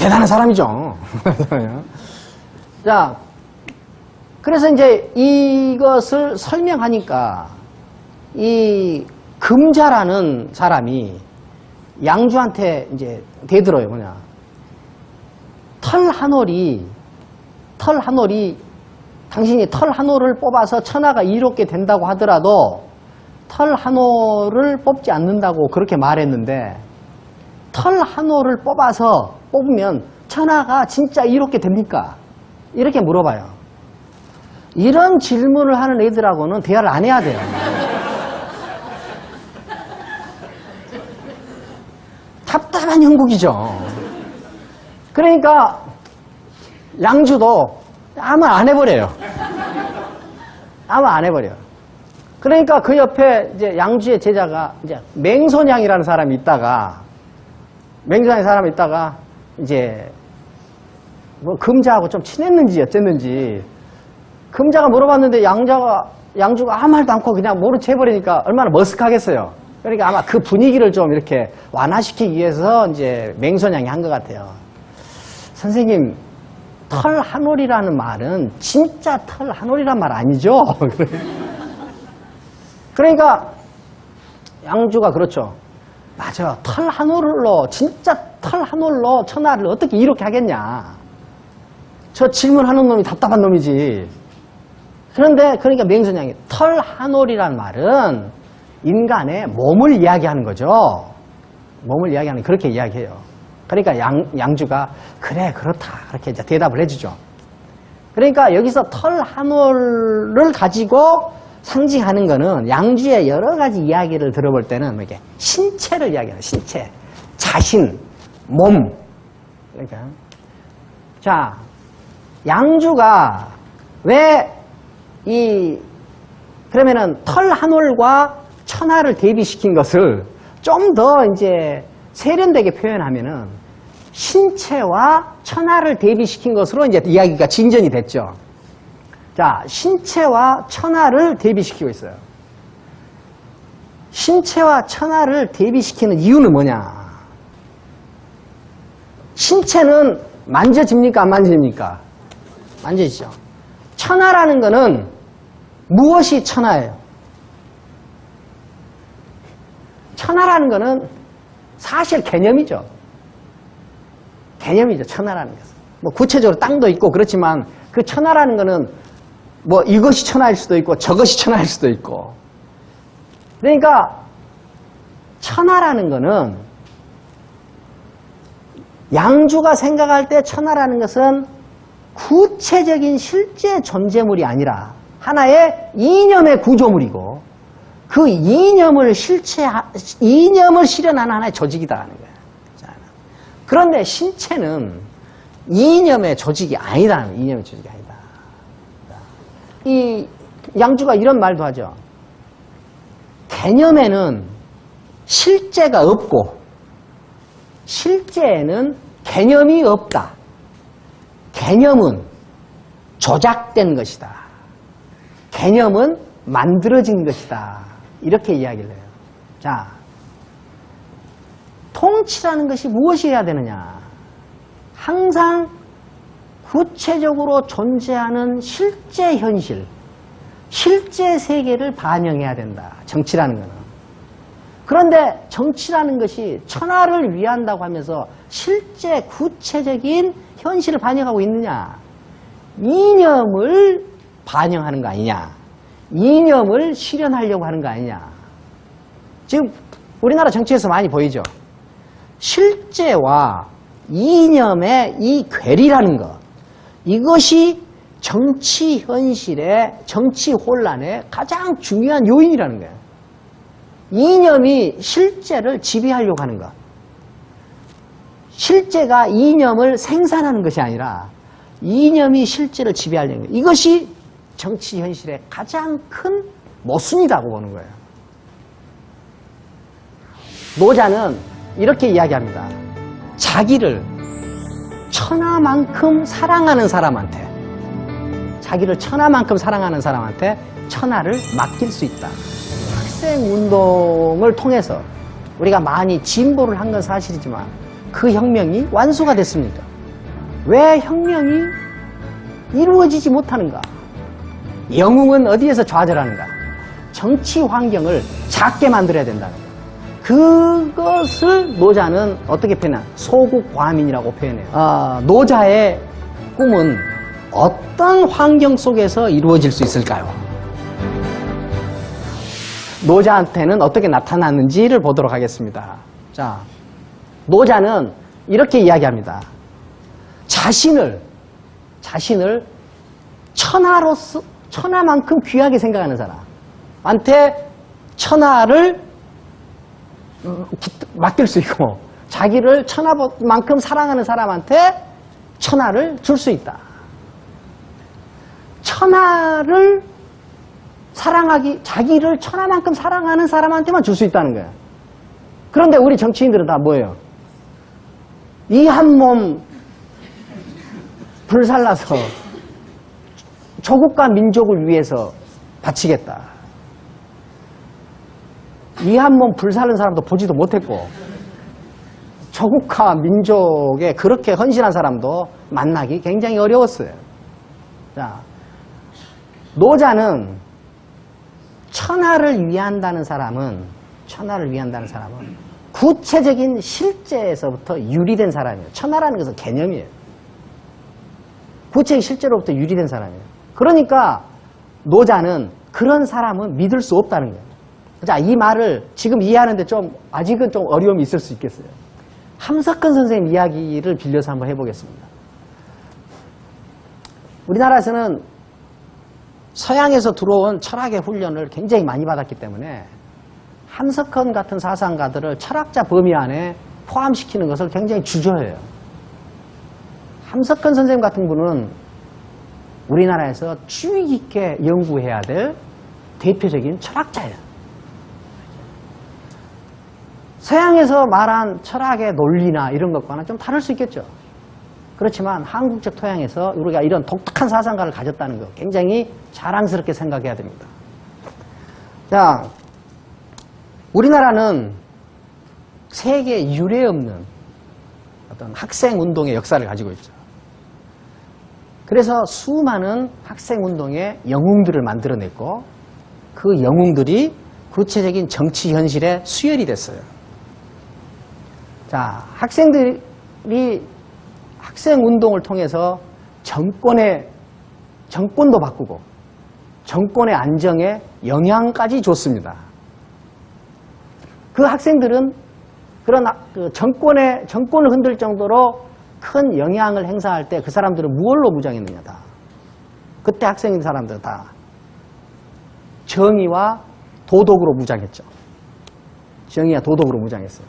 대단한 사람이죠. 자, 그래서 이제 이것을 설명하니까 이 금자라는 사람이 양주한테 이제 대들어요. 뭐냐. 털 한 올이 당신이 털 한 올을 뽑아서 천하가 이롭게 된다고 하더라도 털 한 올을 뽑지 않는다고 그렇게 말했는데 털 한 올을 뽑으면 천하가 진짜 이롭게 됩니까? 이렇게 물어봐요. 이런 질문을 하는 애들하고는 대화를 안 해야 돼요. 답답한 형국이죠. 그러니까 양주도 아무 안 해버려요. 아무 안 해버려요. 그러니까 그 옆에 이제 양주의 제자가 이제 맹손양이라는 사람이 있다가 이제 뭐 금자하고 좀 친했는지 어쨌는지 금자가 물어봤는데 양주가 아무 말도 않고 그냥 모른 채 해버리니까 얼마나 머쓱하겠어요. 그러니까 아마 그 분위기를 좀 이렇게 완화시키기 위해서 이제 맹손양이 한 것 같아요. 선생님, 털 한 올이라는 말은 진짜 털 한 올이란 말 아니죠? 그러니까 양주가 그렇죠. 맞아. 털 한 올로 진짜 털 한 올로 천하를 어떻게 이렇게 하겠냐. 저 질문하는 놈이 답답한 놈이지. 그러니까 맹손양이 털 한 올이란 말은 인간의 몸을 이야기하는 거죠. 몸을 이야기하는 그렇게 이야기해요. 그러니까 양주가 그래 그렇다 그렇게 이제 대답을 해주죠. 그러니까 여기서 털 한 올을 가지고 상징하는 거는 양주의 여러 가지 이야기를 들어볼 때는 뭐 이렇게 신체를 이야기해요. 신체, 자신, 몸. 그러니까 자 양주가 왜 그러면은 털 한 올과 천하를 대비시킨 것을 좀 더 이제 세련되게 표현하면은 신체와 천하를 대비시킨 것으로 이제 이야기가 진전이 됐죠. 자, 신체와 천하를 대비시키고 있어요. 신체와 천하를 대비시키는 이유는 뭐냐? 신체는 만져집니까? 안 만져집니까? 만져지죠. 천하라는 거는 무엇이 천하예요? 천하라는 거는 사실 개념이죠. 개념이죠. 천하라는 것은. 뭐 구체적으로 땅도 있고 그렇지만 그 천하라는 거는 뭐 이것이 천하일 수도 있고 저것이 천하일 수도 있고. 그러니까 천하라는 거는 양주가 생각할 때 천하라는 것은 구체적인 실제 존재물이 아니라 하나의 이념의 구조물이고 그 이념을 실현하는 하나의 조직이다라는 거예요. 그런데 신체는 이념의 조직이 아니다. 이념의 조직이 아니다. 이 양주가 이런 말도 하죠. 개념에는 실제가 없고 실제에는 개념이 없다. 개념은 조작된 것이다. 개념은 만들어진 것이다. 이렇게 이야기를 해요. 자, 통치라는 것이 무엇이어야 되느냐? 항상 구체적으로 존재하는 실제 현실, 실제 세계를 반영해야 된다. 정치라는 거는. 그런데 정치라는 것이 천하를 위한다고 하면서 실제 구체적인 현실을 반영하고 있느냐? 이념을 반영하는 거 아니냐? 이념을 실현하려고 하는 거 아니냐? 지금 우리나라 정치에서 많이 보이죠? 실제와 이념의 이 괴리라는 것, 이것이 정치 현실의 정치 혼란의 가장 중요한 요인이라는 거예요. 이념이 실제를 지배하려고 하는 것. 실제가 이념을 생산하는 것이 아니라 이념이 실제를 지배하려는 것. 이것이 정치 현실의 가장 큰 모순이라고 보는 거예요. 노자는 이렇게 이야기합니다. 자기를 천하만큼 사랑하는 사람한테 천하를 맡길 수 있다. 학생운동을 통해서 우리가 많이 진보를 한 건 사실이지만 그 혁명이 완수가 됐습니까? 왜 혁명이 이루어지지 못하는가? 영웅은 어디에서 좌절하는가? 정치 환경을 작게 만들어야 된다는 거예요. 그것을 노자는 어떻게 표현하냐? 소국과민이라고 표현해요. 노자의 꿈은 어떤 환경 속에서 이루어질 수 있을까요? 노자한테는 어떻게 나타났는지를 보도록 하겠습니다. 자, 노자는 이렇게 이야기합니다. 자신을 천하만큼 귀하게 생각하는 사람한테 천하를 맡길 수 있고, 자기를 천하만큼 사랑하는 사람한테 천하를 줄 수 있다. 천하를 자기를 천하만큼 사랑하는 사람한테만 줄 수 있다는 거야. 그런데 우리 정치인들은 다 뭐예요? 이 한 몸 불살라서 조국과 민족을 위해서 바치겠다. 이 한 몸 불사른 사람도 보지도 못했고, 조국과 민족에 그렇게 헌신한 사람도 만나기 굉장히 어려웠어요. 자, 노자는 천하를 위한다는 사람은 구체적인 실제에서부터 유리된 사람이에요. 천하라는 것은 개념이에요. 구체적인 실제로부터 유리된 사람이에요. 그러니까 노자는 그런 사람은 믿을 수 없다는 거예요. 자, 이 말을 지금 이해하는데 아직은 좀 어려움이 있을 수 있겠어요. 함석헌 선생님 이야기를 빌려서 한번 해보겠습니다. 우리나라에서는 서양에서 들어온 철학의 훈련을 굉장히 많이 받았기 때문에 함석헌 같은 사상가들을 철학자 범위 안에 포함시키는 것을 굉장히 주저해요. 함석헌 선생님 같은 분은 우리나라에서 주의 깊게 연구해야 될 대표적인 철학자예요. 서양에서 말한 철학의 논리나 이런 것과는 좀 다를 수 있겠죠. 그렇지만 한국적 토양에서 우리가 이런 독특한 사상가를 가졌다는 거 굉장히 자랑스럽게 생각해야 됩니다. 자, 우리나라는 세계에 유례 없는 어떤 학생운동의 역사를 가지고 있죠. 그래서 수많은 학생운동의 영웅들을 만들어냈고, 그 영웅들이 구체적인 정치 현실에 수혈이 됐어요. 자, 학생들이 학생운동을 통해서 정권도 바꾸고 정권의 안정에 영향까지 줬습니다. 그 학생들은 그런 정권을 흔들 정도로 큰 영향을 행사할 때 그 사람들은 무엇로 무장했느냐. 그때 학생인 사람들은 다 정의와 도덕으로 무장했죠. 정의와 도덕으로 무장했어요.